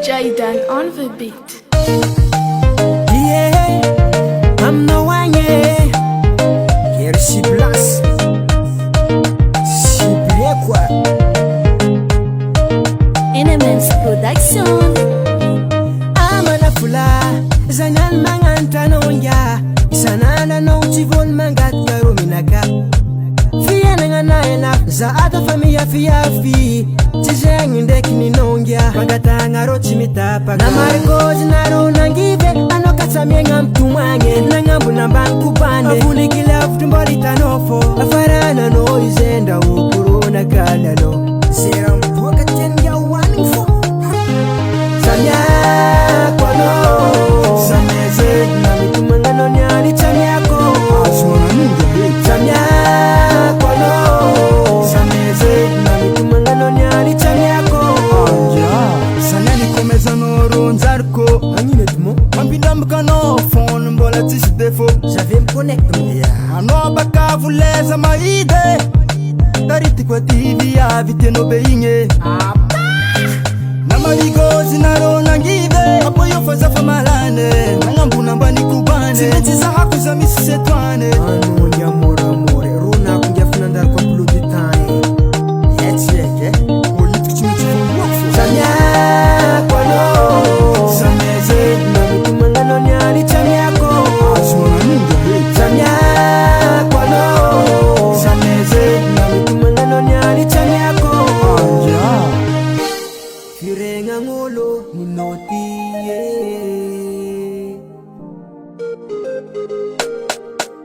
Jaydan on the beat. Yeah, I'm no one, yeah. Here she blast. She play quoi? NMS Production. Amana fula, zanan manganta nonja. Sanana no chivon mangat karo minaka. Fia nangana ena, za ata famia fiafi. Tizeng indek ni nonja. Pagata ngaro chimitapa. Na marikozi naro nangive, ano katsamye ngamtumanye. Nangambu nambanku pande. Afuni kila futumbori tanofo. Afarana no izenda ukuruna kalalo. Zera mpuka tenja wanifo. Samya kono Sameze na mitumangano nyali chamyako Samya kono Sameze na mitumangano nyali chamyako Sanani komeza noro nzarko Anyine tumo Mampidambuka no phone mbola tisi defo J'avais me connecter Ano baka vuleza maide Kariti kwa TV ya viteno beinge Namaligozi naro nangive Apo yofaza famalane Nangambu namba nikubane Simeti za haku za misi setwane Anu nyamura more Runa kunja funandar kwa pulu ditane Yecheke Oyitu kichimichi wakfu Samya kono Sameze na mitumangano nyali chamyako Aswana ninja Samya kono Sameze na mitumangano nyali chamyako Anja Firenga ngolo ni notie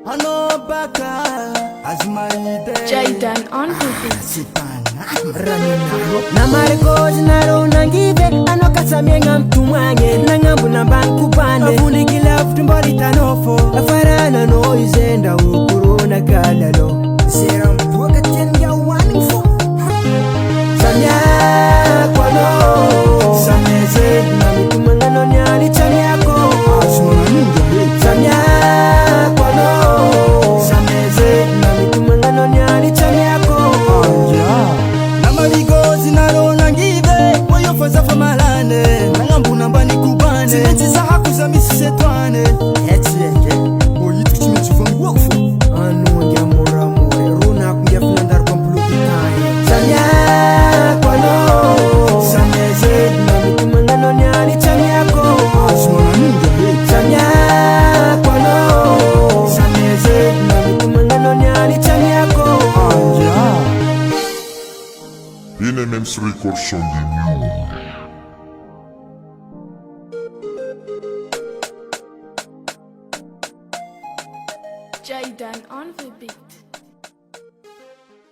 Ano baka azmaide Jaydan on the beat. Sipana na marikozi naro nangive ano katsamye ngamtumanye nangambu nambanku pande afuni kila futumbori tanofo afarana no izenda ukuruna kalalo zera mpuka tenja wanifo Samya kono Sameze na mitumangano nyali chamyako Aswana ninja Samya kono Sameze na mitumangano nyali chamyako Anja Namaligozi naro nangive Wayofaza famalane Nangambu namba nikubane Simeti za haku za misi setwane Yecheke Oyitu kichimichi wakfu anu nyamura more Runa kunja funandar kwa mpulu ditane Samya kono Sameze na mitumangano nyali chamyako Aswana ninja Samya kono Sameze na mitumangano nyali chamyako Anja NMS Records on the new. Jaydan on the beat.